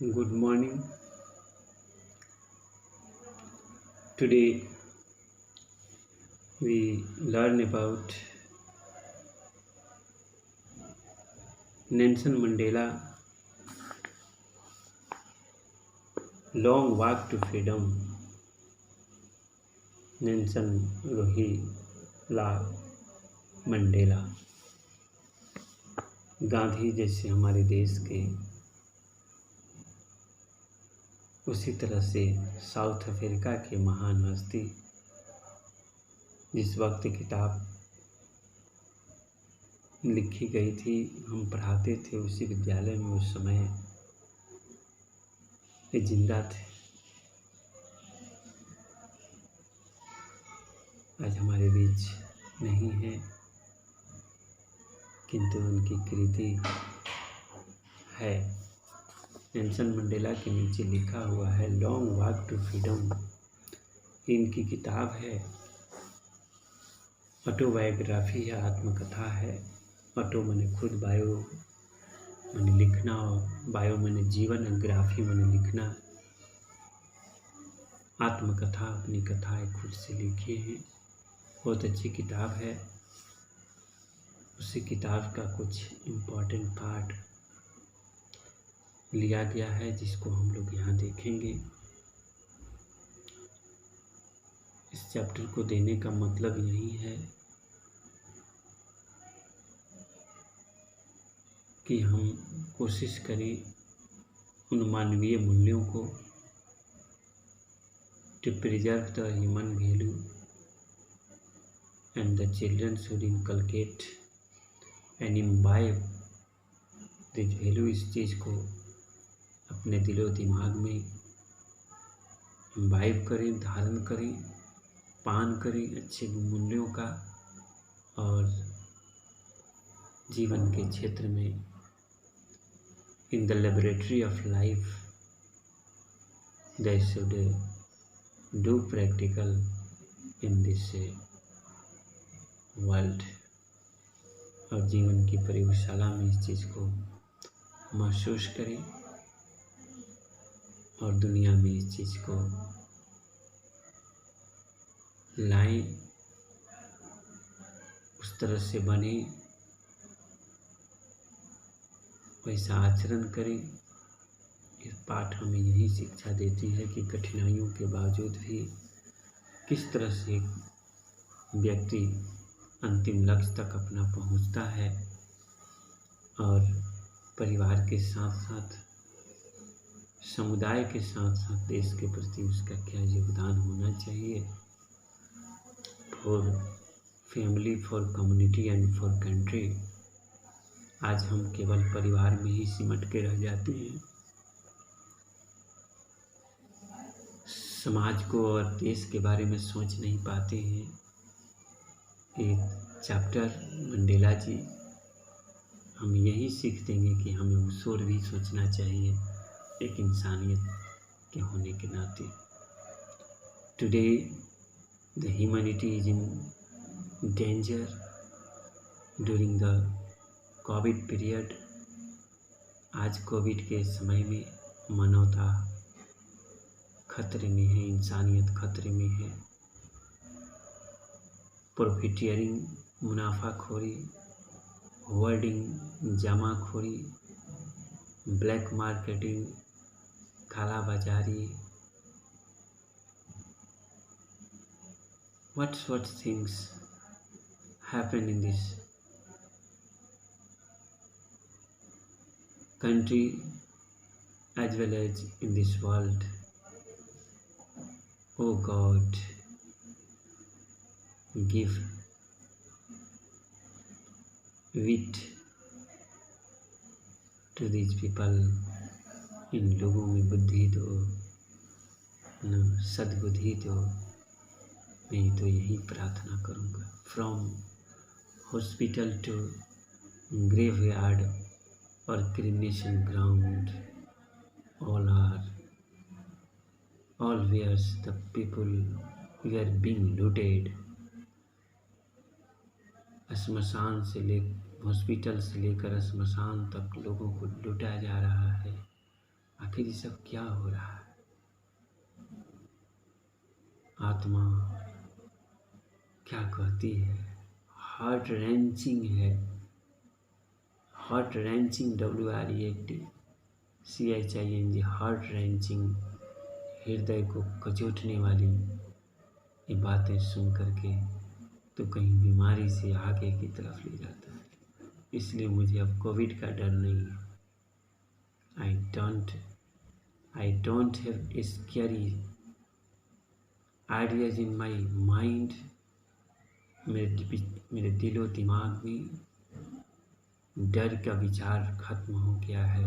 Good morning. Today we learn about Nelson Mandela long walk to freedom. Nelson Rolihlahla Mandela Gandhi जैसे हमारे देश के उसी तरह से साउथ अफ्रीका के महान हस्ती जिस वक्त किताब लिखी गई थी हम पढ़ाते थे उसी विद्यालय में उस समय ये जिंदा थे। आज हमारे बीच नहीं है किंतु उनकी कृति है। नेल्सन मंडेला के नीचे लिखा हुआ है लॉन्ग वॉक टू फ्रीडम। इनकी किताब है, ऑटोबायोग्राफी है, आत्मकथा है। ऑटो मैंने खुद, बायो मैंने लिखना, और बायो मैंने जीवन, ग्राफी मैंने लिखना। आत्मकथा अपनी कथाएं खुद से लिखी हैं। बहुत अच्छी किताब है। उसी किताब का कुछ इम्पोर्टेंट पार्ट लिया गया है जिसको हम लोग यहाँ देखेंगे। इस चैप्टर को देने का मतलब यही है कि हम कोशिश करें उन मानवीय मूल्यों को to preserve the human value and the children should inculcate and imbibe this value. इस चीज़ को अपने दिलो दिमाग में इम्बाइब करें, धारण करें, पान करें अच्छे मूल्यों का, और जीवन के क्षेत्र में in the laboratory of life they should do practical in this world. और जीवन की प्रयोगशाला में इस चीज़ को महसूस करें और दुनिया में इस चीज़ को लाएं, उस तरह से बने, वैसा आचरण करें। इस पाठ हमें यही शिक्षा देती है कि कठिनाइयों के बावजूद भी किस तरह से व्यक्ति अंतिम लक्ष्य तक अपना पहुंचता है, और परिवार के साथ साथ समुदाय के साथ साथ देश के प्रति उसका क्या योगदान होना चाहिए। For family, for community and for country. आज हम केवल परिवार में ही सिमट के रह जाते हैं। समाज को और देश के बारे में सोच नहीं पाते हैं। एक चैप्टर मंडेला जी हम यही सीख देंगे कि हमें उस ओर भी सोचना चाहिए एक इंसानियत के होने के नाते। Today the humanity is in danger during the Covid period. आज कोविड के समय में मानवता खतरे में है, इंसानियत खतरे में है। प्रॉफिटियरिंग, मुनाफाखोरी, होर्डिंग, जमाखोरी, ब्लैक मार्केटिंग, काला बाजारी, what things happen in this country as well as in this world. Oh God, give wit to these people। इन लोगों में बुद्धि दो, न सद्बुद्धि दो। मैं तो यही प्रार्थना करूँगा। फ्रॉम हॉस्पिटल टू ग्रेवयार्ड और cremation ground, all where the people were being looted। श्मशान से हॉस्पिटल से लेकर श्मशान तक लोगों को लूटा जा रहा है। आखिर ये सब क्या हो रहा है? आत्मा क्या कहती है? हार्ट रेंचिंग है, heart wrenching, WRENTCHING, heart wrenching, हृदय को कचोटने वाली ये बातें सुन करके तो कहीं बीमारी से आगे की तरफ ले जाता है। इसलिए मुझे अब कोविड का डर नहीं है। I don't have scary ideas in my mind. मेरे दिलो दिमाग में डर का विचार खत्म हो गया है।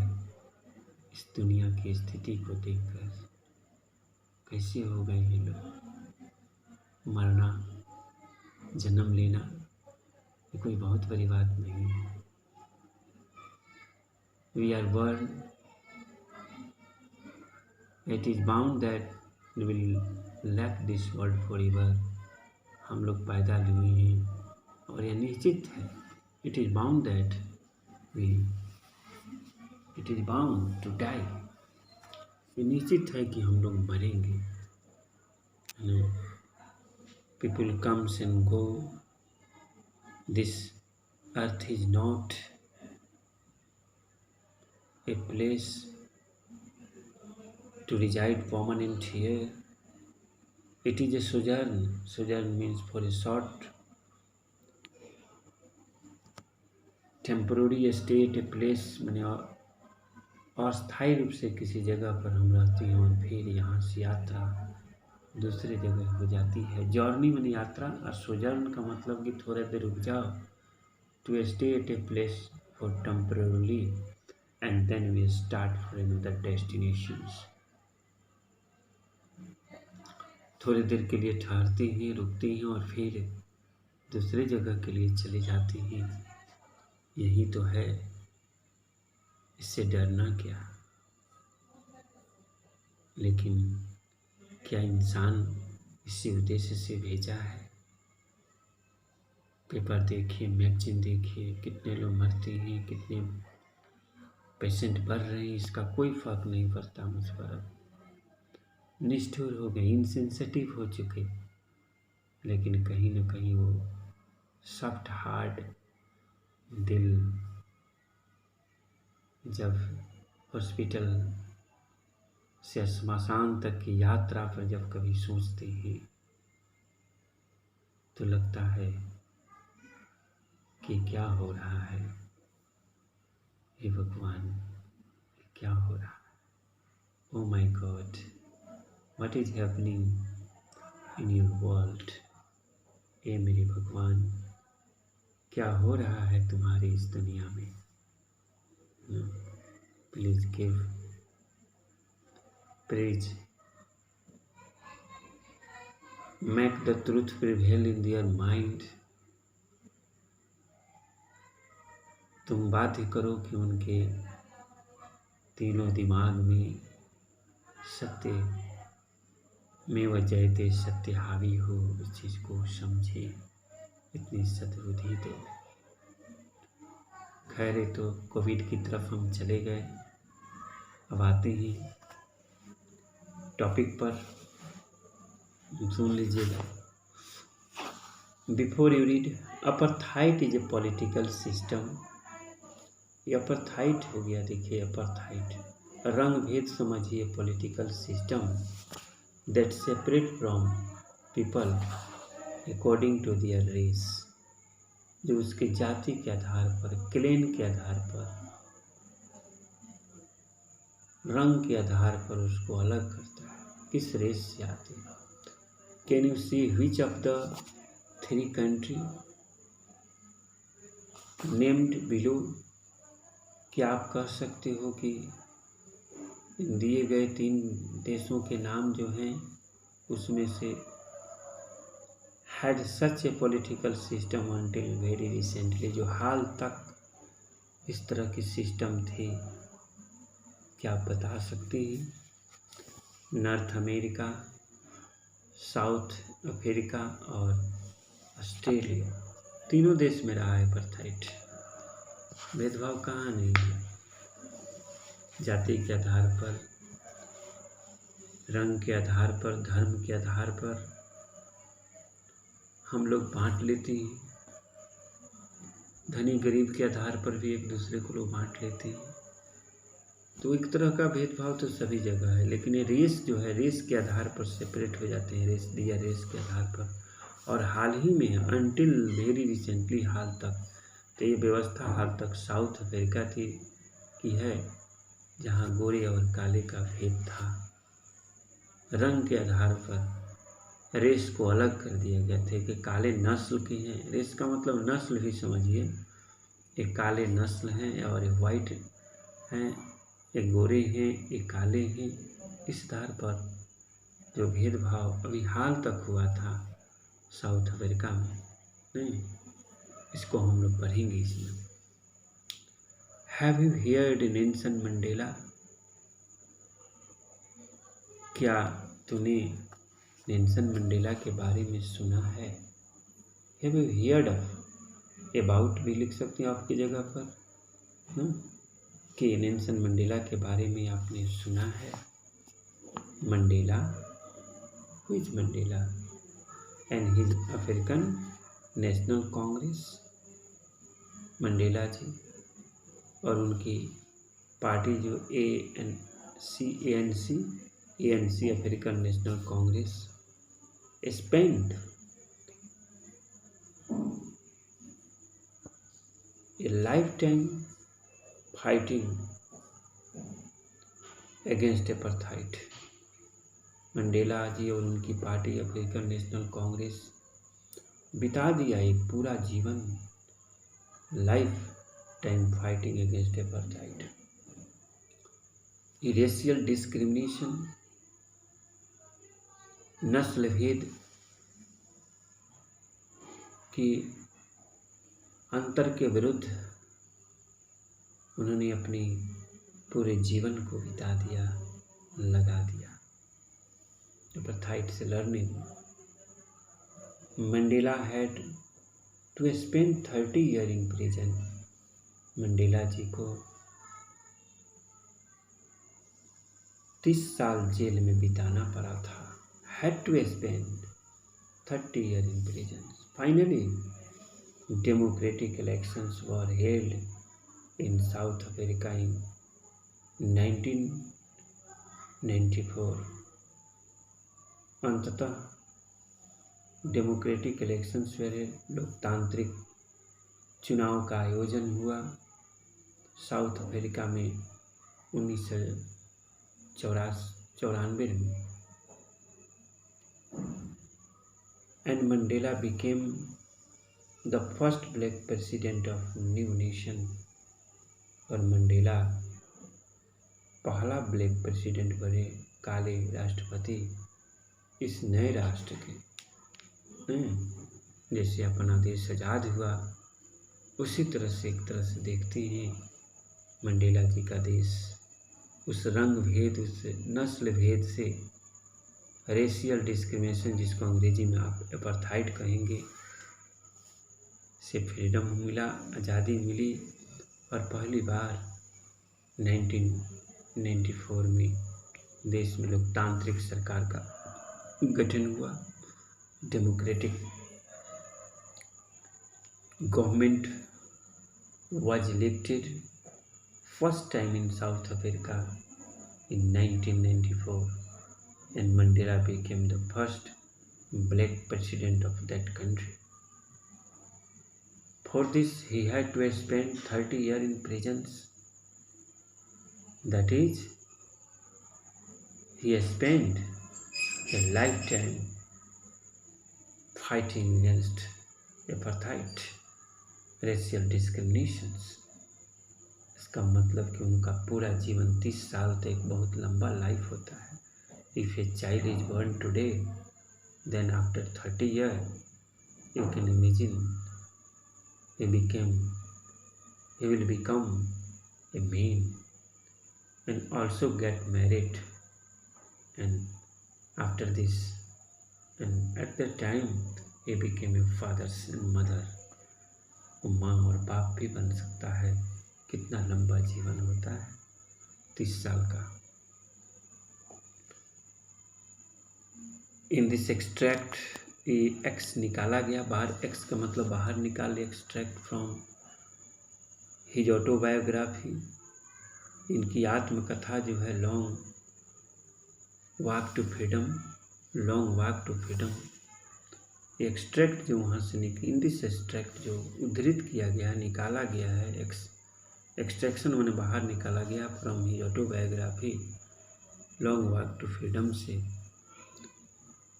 इस दुनिया की स्थिति को देखकर कैसे हो गए ये लोग। मरना, जन्म लेना ये कोई बहुत बड़ी बात नहीं है। We are born, it is bound that we will lack this world forever. हम लोग पैदा हुए हैं और यह निश्चित है, it is bound that it is bound to die. ये निश्चित है कि हम लोग मरेंगे। People comes and go. This earth is not a place to reside permanent here. It is a sojourn. Sojourn means for a short temporary state, a place, माने अस्थायी रूप से किसी जगह पर हम रहते हैं और फिर यहाँ से यात्रा दूसरी जगह हो जाती है। जर्नी माने यात्रा, और सोजर्न का मतलब कि थोड़ा देर रुक जाओ, to stay at a place for temporary and then we start for another destinations. थोड़ी देर के लिए ठहरते हैं, रुकते हैं और फिर दूसरे जगह के लिए चले जाते हैं। यही तो है, इससे डरना क्या। लेकिन क्या इंसान इसी उद्देश्य से भेजा है? पेपर देखिए, मैगजीन देखिए, कितने लोग मरते हैं, कितने पेशेंट बढ़ रहे हैं, इसका कोई फर्क नहीं पड़ता मुझ पर। अब निष्ठुर हो गए, इनसेंसिटिव हो चुके। लेकिन कहीं न कहीं वो सॉफ्ट हार्ट दिल जब हॉस्पिटल से श्मशान तक की यात्रा पर जब कभी सोचते हैं तो लगता है कि क्या हो रहा है, हे भगवान, क्या हो रहा है। Oh my god, what is happening in your world. ए मेरे भगवान, क्या हो रहा है तुम्हारी इस दुनिया में। Please give praise, make the truth prevail in their mind. तुम बाध्य करो कि उनके तीनों दिमाग में सत्य में व जयते सत्य हावी हो, इस चीज़ को समझे, इतनी सद्बुद्धि दो। खैर, तो कोविड की तरफ हम चले गए। अब आते हैं टॉपिक पर, सुन लीजिएगा। Before you read, apartheid is a political system. ये अपार्थाइड हो गया, देखिए अपार्थाइड, रंग भेद समझिए, political system that separate from people according to their race, जो उसके जाति के आधार पर, क्लेन के आधार पर, रंग के आधार पर उसको अलग करता है, किस रेस से आते हैं। Can you see which of the 3 country named below. क्या आप कह सकते हो कि दिए गए 3 देशों के नाम जो हैं उसमें से had such A political system until very recently, जो हाल तक इस तरह की सिस्टम थे, क्या आप बता सकते हैं? नॉर्थ अमेरिका, साउथ अफ्रीका और ऑस्ट्रेलिया, तीनों देश में रहा है अपार्थाइड। भेदभाव कहाँ नहीं है। जाति के आधार पर, रंग के आधार पर, धर्म के आधार पर हम लोग बांट लेते हैं। धनी गरीब के आधार पर भी एक दूसरे को लोग बांट लेते हैं। तो एक तरह का भेदभाव तो सभी जगह है, लेकिन ये रेस जो है, रेस के आधार पर सेपरेट हो जाते हैं, रेस दिया रेस के आधार पर। और हाल ही में, अनटिल वेरी रिसेंटली, हाल तक, तो ये व्यवस्था हाल तक साउथ अफ्रीका की है, जहाँ गोरे और काले का भेद था। रंग के आधार पर रेस को अलग कर दिया गया था कि काले नस्ल के हैं। रेस का मतलब नस्ल भी समझिए, एक काले नस्ल हैं और एक वाइट हैं, एक गोरे हैं, एक काले हैं। इस आधार पर जो भेदभाव अभी हाल तक हुआ था साउथ अफ्रीका में, नहीं, इसको हम लोग पढ़ेंगे इसमें। Have you heard Nelson Mandela? क्या तूने नेल्सन मंडेला के बारे में सुना है? Have you heard of, about भी लिख सकते हैं आपकी जगह पर, कि नेल्सन मंडेला के बारे में आपने सुना है? Mandela, who is Mandela and his African National Congress? Mandela ji और उनकी पार्टी जो ANC African National Congress, spend a life time fighting against apartheid. Mandela ji और उनकी पार्टी अफ्रीकन नेशनल कांग्रेस बिता दिया एक पूरा जीवन life time fighting against apartheid, racial discrimination, नस्ल भेद की अंतर के विरुद्ध उन्होंने अपने पूरे जीवन को बिता दिया, लगा दिया एपार्थाइड से लड़ने में। Mandela had to spend 30 year in prison. Mandela ji को 30 साल जेल में बिताना पड़ा था। Had to spend 30 year in prison. Finally democratic elections were held in South Africa in 1994. अंततः डेमोक्रेटिक इलेक्शंस हुए, लोकतांत्रिक चुनाव का आयोजन हुआ साउथ अफ्रीका में 1994 में। And Mandela became the first black president of new nation। और मंडेला पहला ब्लैक प्रेसिडेंट बने, काले राष्ट्रपति इस नए राष्ट्र के। जैसे अपना देश आज़ाद हुआ, उसी तरह से एक तरह से देखते हैं मंडेला जी का देश उस रंग भेद, उस नस्ल भेद से, रेशियल डिस्क्रिमिनेशन जिसको अंग्रेजी में आप एपार्थाइड कहेंगे, से फ्रीडम मिला, आज़ादी मिली। और पहली बार 1994 में देश में लोकतांत्रिक सरकार का गठन हुआ। Democratic government was elected first time in South Africa in 1994 and Mandela became the first black president of that country. For this, he had to spend 30 years in prisons. That is, he spent a lifetime fighting against apartheid, racial discriminations. इसका मतलब कि उनका पूरा जीवन 30 साल तक बहुत लंबा लाइफ होता है। If a child is born today, then after 30 years, you can imagine he will become a man and also get married, and after this, and at that time he became a father and mother। वो माँ और बाप भी बन सकता है। कितना लंबा जीवन होता है। 30 साल का। इन दिस एक्सट्रैक्ट, ये एक्स निकाला गया बाहर, एक्स का मतलब बाहर निकाल, एक्सट्रैक्ट फ्रॉम हिज ऑटोबायोग्राफी, इनकी आत्मकथा जो है long walk to freedom, long walk to freedom. Extract जो वहाँ से इन दिस एक्सट्रैक्ट जो उद्धृत किया गया है, निकाला गया है, एक्सट्रैक्शन मैंने बाहर निकाला गया from his autobiography long walk to freedom से।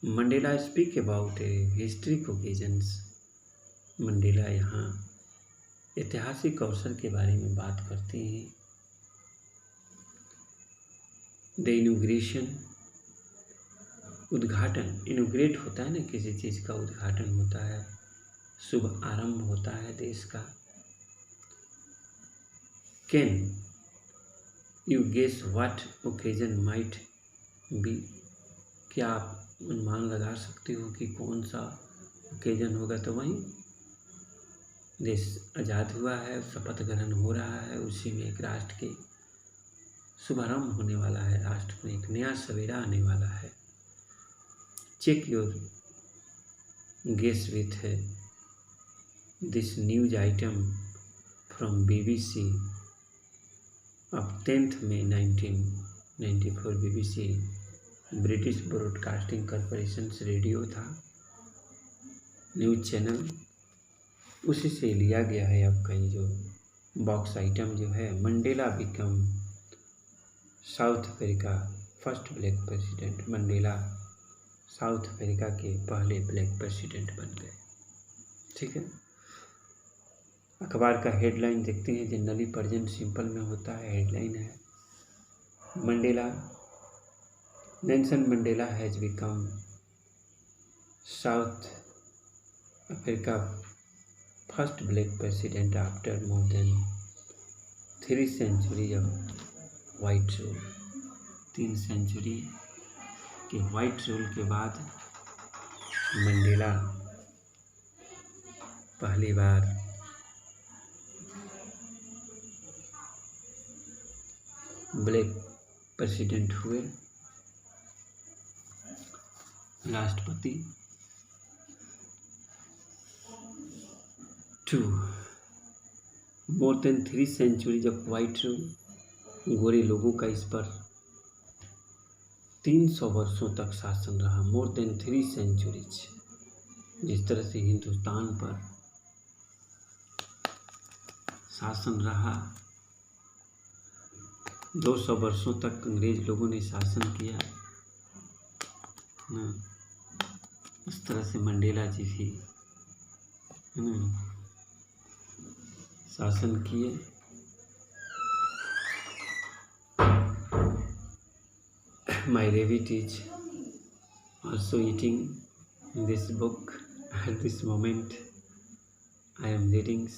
Mandela speak about a historic occasions. Mandela यहाँ ऐतिहासिक अवसर के बारे में बात करते हैं। द इनोग्रेशन, उद्घाटन, इनोग्रेट होता है ना, किसी चीज़ का उद्घाटन होता है, शुभ आरंभ होता है देश का। Can you guess what occasion might be, क्या आप अनुमान लगा सकते हो कि कौन सा ओकेजन होगा? तो वहीं देश आज़ाद हुआ है, शपथ ग्रहण हो रहा है, उसी में एक राष्ट्र के शुभारंभ होने वाला है, राष्ट्र में एक नया सवेरा आने वाला है। Check your guess with this news item from BBC of 10 मई 1994। BBC British Broadcasting Corporation radio था, न्यूज चैनल, उसी से लिया गया है आपका ये जो बॉक्स आइटम जो है। Mandela become South Africa first black president. Mandela south Africa के पहले ब्लैक प्रेसिडेंट बन गए। ठीक है, अखबार का हेडलाइन देखते हैं, जनरली प्रेजेंट सिंपल में होता है। हेडलाइन है Mandela, Nelson Mandela has become South Africa first black president after more than 3 century of white rule. 3 century के वाइट रूल के बाद मंडेला पहली बार ब्लैक प्रेसिडेंट हुए, राष्ट्रपति। 2 more than 3 centuries of white rule, गोरे लोगों का इस पर 300 वर्षों तक शासन रहा। मोर देन 3 सेंचुरीज, जिस तरह से हिंदुस्तान पर शासन रहा, 200 वर्षों तक अंग्रेज लोगों ने शासन किया ना, इस तरह से मंडेला जी भी शासन किए। My rabbit is also eating this book at this moment. I am reading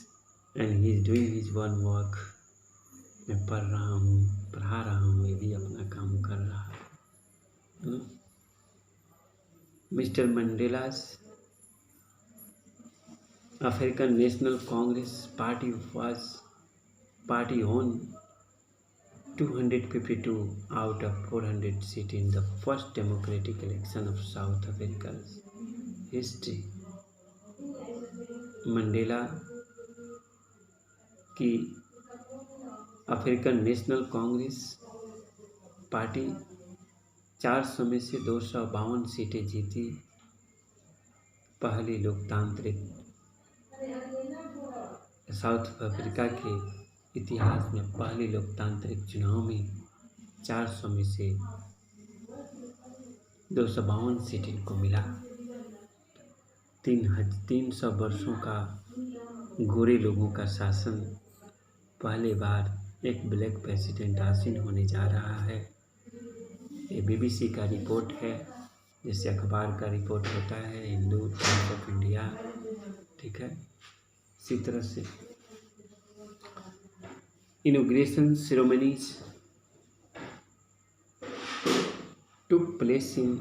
and he is doing his one work. मैं पढ़ रहा हूँ, पढ़ा रहा हूँ, ये भी अपना काम कर रहा है। Mister Mandela's African National Congress party won 252 out of 400 seats in the first democratic election of South Africa's history. Mandela की अफ्रीकन नेशनल कांग्रेस पार्टी 400 में से 252 सीटें जीती। पहली लोकतांत्रिक, साउथ अफ्रीका के इतिहास में पहली लोकतांत्रिक चुनाव में 400 में से 252 सीट इनको मिला। 300 वर्षों का गोरे लोगों का शासन, पहले बार एक ब्लैक प्रेसिडेंट आसीन होने जा रहा है। ये BBC का रिपोर्ट है, जैसे अखबार का रिपोर्ट होता है, हिंदू टाइम्स ऑफ इंडिया। ठीक है, इसी तरह से inauguration ceremonies took place in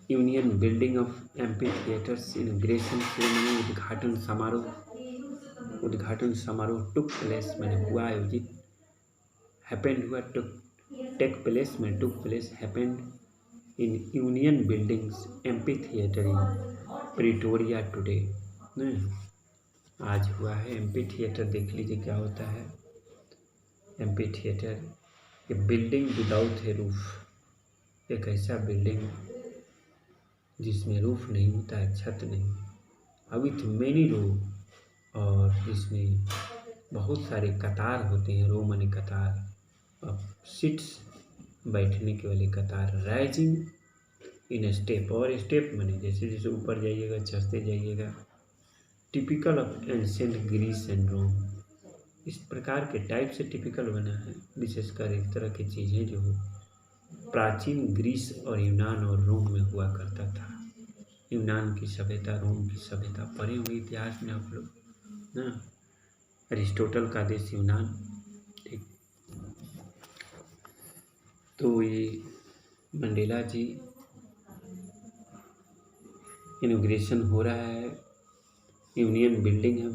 Union Building of Amphitheaters. Inauguration ceremony, उद्घाटन समारोह took place, मैंने हुआ, आयोजित हैपेंड हुआ, took place happened in union buildings amphi theatre in Pretoria today. आज हुआ है एम्पी थिएटर। देख लीजिए क्या होता है एम्पी थिएटर। ए बिल्डिंग विदाउट ए रूफ, एक ऐसा बिल्डिंग जिसमें रूफ नहीं होता है, छत नहीं। विथ मेनी रो, और जिसमें बहुत सारे कतार होते हैं, रो माने कतार, और सीट्स बैठने के वाले कतार। राइजिंग इन स्टेप, और स्टेप माने जैसे जैसे ऊपर जाइएगा चढ़ते जाइएगा। Typical of ancient Greece and Rome, इस प्रकार के टाइप से टिपिकल बना है, विशेषकर एक तरह की चीज़ें जो प्राचीन ग्रीस और यूनान और रोम में हुआ करता था। यूनान की सभ्यता, रोम की सभ्यता, पढ़े हुए इतिहास में आप लोग ना, अरिस्टोटल का देश यूनान। ठीक, तो ये मंडेला जी इनॉग्रेशन हो रहा है, यूनियन बिल्डिंग है,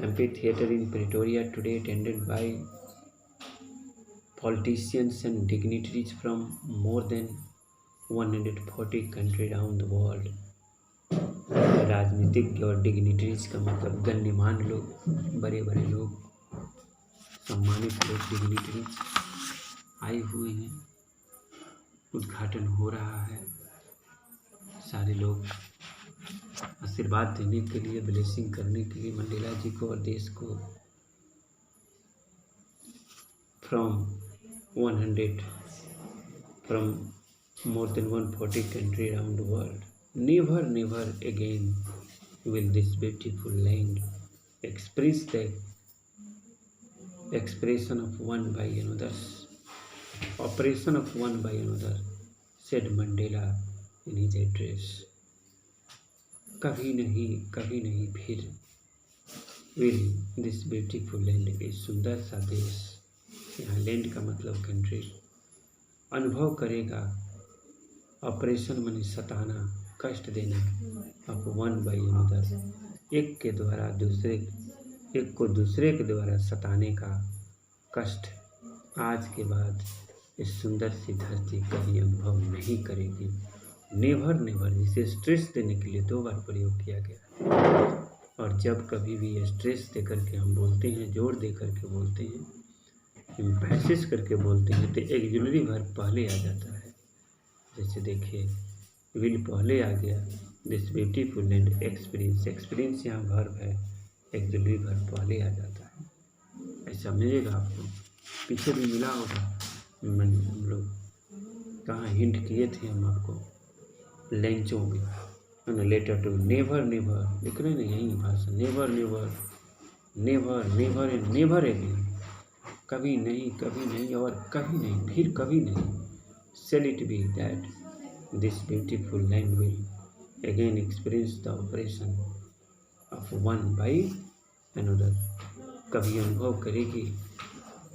amphi theatre in Pretoria today, attended by politicians and dignitaries from more than 140 countries around the world। राजनीतिज्ञ और डिग्निटरीज का मतलब गण्यमान लोग, बड़े बड़े लोग, सम्मानित लोग, डिग्निटरीज आए हुए हैं। उद्घाटन हो रहा है, सारे लोग आशीर्वाद देने के लिए, ब्लेसिंग करने के लिए मंडेला जी को और देश को। From more than 140 countries around the world, never again will this beautiful land express the operation of one by another, said Mandela in his address। कभी नहीं फिर will this beautiful land, इस सुंदर सा देश, यहाँ लैंड का मतलब कंट्री, अनुभव करेगा ऑपरेशन माने सताना, कष्ट देना, अब वन बाई अनदर, एक को दूसरे के द्वारा सताने का कष्ट आज के बाद इस सुंदर सी धरती कभी अनुभव नहीं करेगी। नेवर, इसे स्ट्रेस देने के लिए 2 बार प्रयोग किया गया। और जब कभी भी स्ट्रेस दे करके हम बोलते हैं, जोर दे करके बोलते हैं, एम्फेसिस करके बोलते हैं, तो एक्सिलरी वर्ब पहले आ जाता है। जैसे देखिए विल पहले आ गया, दिस ब्यूटीफुल लैंड एक्सपीरियंस यहाँ वर्ब है, एक्सिलरी वर्ब पहले आ जाता है। ऐसा मिलेगा आपको, पीछे भी मिला होगा। हम लोग कहाँ हिंट किए थे हम आपको, लेंचों में, लेटर टू नेवर लिख रहे ना, यही भाषा, नेवर अगेन, कभी नहीं और कभी नहीं, फिर कभी नहीं। Shall it be that this beautiful land will again experience the oppression of one by another, कभी अनुभव करेगी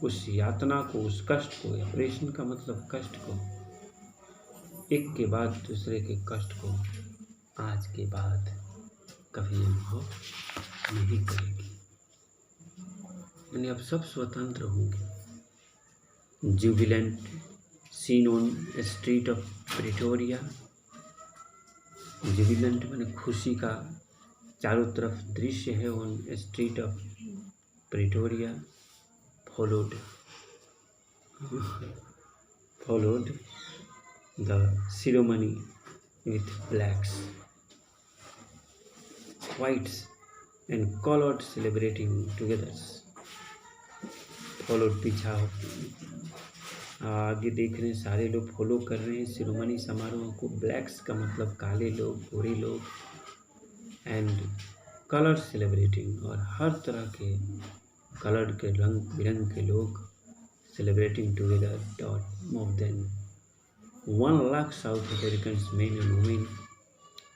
उस यातना को, उस कष्ट को। ऑपरेशन का मतलब कष्ट को, एक के बाद दूसरे के कष्ट को आज के बाद कभी अनुभव नहीं करेगी। यानी अब सब स्वतंत्र होंगे। Jubilant scene on street of Pretoria, jubilant माने खुशी का चारों तरफ दृश्य है। On street of Pretoria, followed the ceremony with blacks, whites and colored celebrating together। Followed पीछा, आगे देख रहे हैं, सारे लोग फॉलो कर रहे हैं सिरोमनी समारोह को। ब्लैक्स का मतलब काले लोग, गोरे लोग, एंड कलर सेलिब्रेटिंग, और हर तरह के कलर के रंग बिरंग के लोग celebrating together. More than 1 lakh South African men and women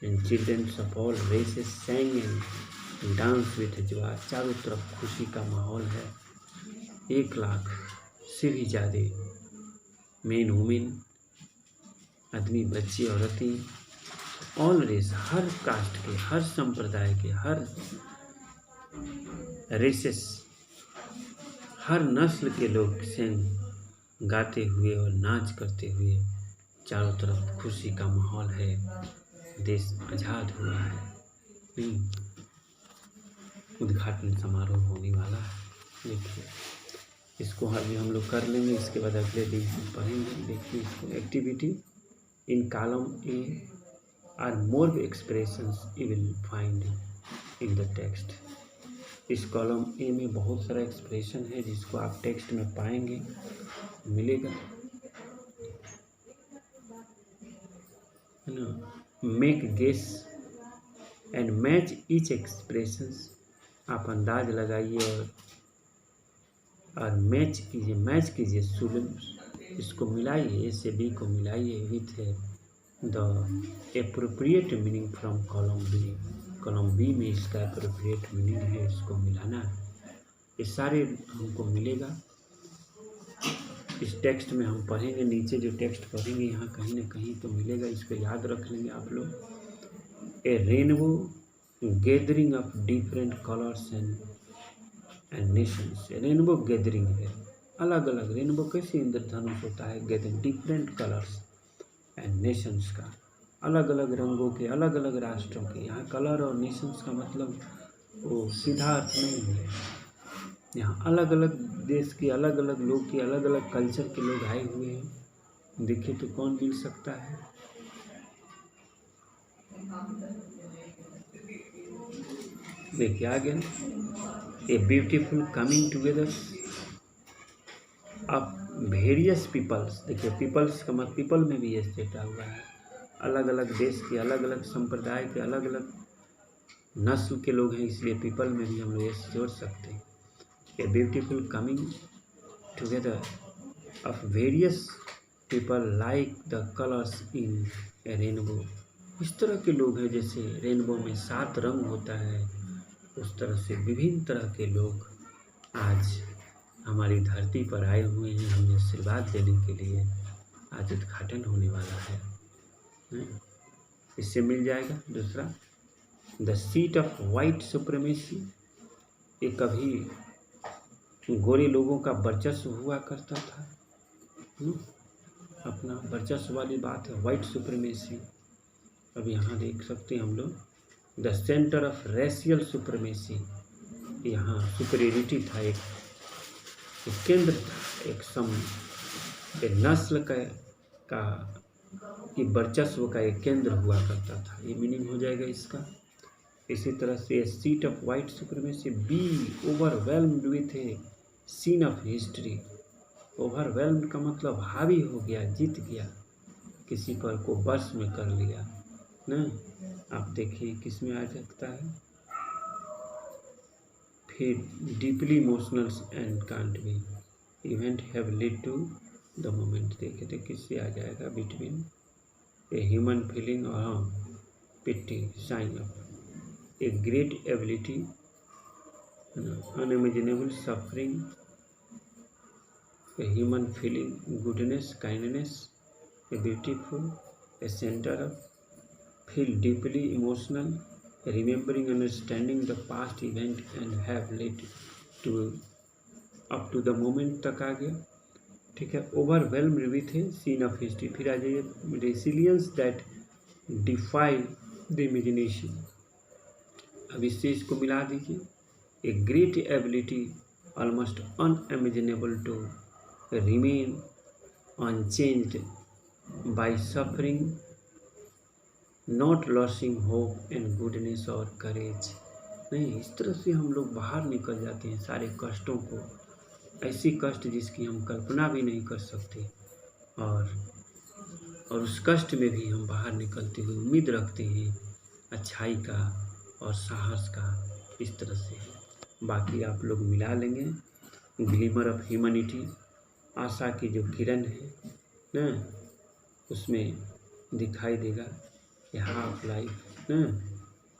and childrens of all races sang and dance with joy. चारों तरफ खुशी का माहौल है। 1 लाख से भी ज़्यादा मेन वुमेन, आदमी, बच्चे, औरतें, ऑल रेस, हर कास्ट के, हर संप्रदाय के, हर रेसेस, हर नस्ल के लोग सेम गाते हुए और नाच करते हुए, चारों तरफ खुशी का माहौल है, देश आज़ाद हुआ है। उद्घाटन समारोह होने वाला है। देखिए इसको अभी हम लोग कर लेंगे, इसके बाद अगले दिन हम पढ़ेंगे। देखिए इसको activity in column A are more expressions you will find in the text. इस कॉलम ए में बहुत सारा एक्सप्रेशन है जिसको आप टेक्स्ट में पाएंगे, मिलेगा, है ना। Make guess and match each expressions. आप अंदाज लगाइए और मैच कीजिए सुबह इसको मिलाइए, ए से बी को मिलाइए with the appropriate meaning from column B. Column B में इसका एप्रोप्रिएट मीनिंग है, इसको मिलाना है। ये सारे हमको मिलेगा इस टेक्स्ट में। हम पढ़ेंगे, नीचे जो टेक्स्ट पढ़ेंगे यहाँ कहीं ना कहीं तो मिलेगा, इसको याद रख लेंगे आप लोग। A rainbow gathering of different colours and nations. Rainbow gathering है, अलग अलग रेनबो कैसे इंद्रधनुष होता है, gathering different colours and nations का, अलग अलग रंगों के, अलग अलग राष्ट्रों के। यहाँ कलर और नेशंस का मतलब वो सीधा अर्थ नहीं है। यहाँ अलग अलग देश के, अलग अलग लोग के, अलग अलग कल्चर के लोग आए हुए हैं। देखिए तो कौन मिल सकता है। देखिए आ गया, a beautiful coming together of various peoples. देखिए पीपल्स का मतलब पीपल में भी ये सेटा हुआ है, अलग अलग देश के, अलग अलग संप्रदाय के, अलग अलग नस्ल के लोग हैं, इसलिए पीपल में भी हम लोग ये जोड़ सकते हैं। ए beautiful coming together of various people like the colours in A rainbow. इस तरह के लोग हैं जैसे रेनबो में 7 रंग होता है, उस तरह से विभिन्न तरह के लोग आज हमारी धरती पर आए हुए हैं हमें आशीर्वाद देने के लिए। आज उद्घाटन होने वाला है। इससे मिल जाएगा दूसरा, the seat of white supremacy. ये कभी गोरे लोगों का वर्चस्व हुआ करता था, अपना वर्चस्व वाली बात है, वाइट सुप्रीमेसी। अब यहाँ देख सकते हैं हम लोग, the centre of racial supremacy. यहाँ सुपरियरिटी था, एक केंद्र था, एक नस्ल का कि वर्चस्व का एक केंद्र हुआ करता था। ये मीनिंग हो जाएगा इसका। इसी तरह से seat of white supremacy, be overwhelmed with a scene of history. Overwhelmed का मतलब हावी हो गया, जीत गया, किसी पर को बस में कर लिया ना। आप देखिए किस में आ सकता है। फिर deeply emotional and can't be event have lead to the moment. देखिए तो किससे आ जाएगा, बिटवीन ए ह्यूमन फीलिंग और pity sign of a great ability, unimaginable suffering, a human feeling goodness kindness, a beautiful, a centre of, feel deeply emotional, remembering, understanding the past event and have led to up to the moment तक आ गया। ठीक है, overwhelmed with a scene of history। फिर आ जाइए, resilience that defy the imagination। अब इस चीज़ को मिला दीजिए, a great ability almost unimaginable to remain unchanged by suffering, not losing hope and goodness और करेज। नहीं, इस तरह से हम लोग बाहर निकल जाते हैं सारे कष्टों को, ऐसी कष्ट जिसकी हम कल्पना भी नहीं कर सकते, और उस कष्ट में भी हम बाहर निकलते हुए उम्मीद रखते हैं अच्छाई का और साहस का। इस तरह से बाकी आप लोग मिला लेंगे। ग्लिमर ऑफ ह्यूमैनिटी, आशा की जो किरण है ना, उसमें दिखाई देगा हाफ लाइफ ना,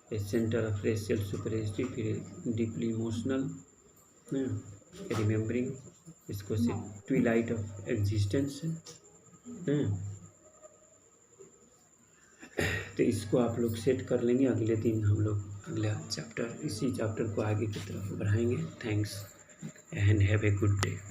ए सेंटर ऑफ रेशियल सुपरियरिटी, फिर डीपली इमोशनल ना, रिमेम्बरिंग, इसको से ट्विलाइट ऑफ एग्जिस्टेंस ना। तो इसको आप लोग सेट कर लेंगे। अगले दिन हम लोग अगला चैप्टर, इसी चैप्टर को आगे की तरफ बढ़ाएंगे। Thanks. and have a good day.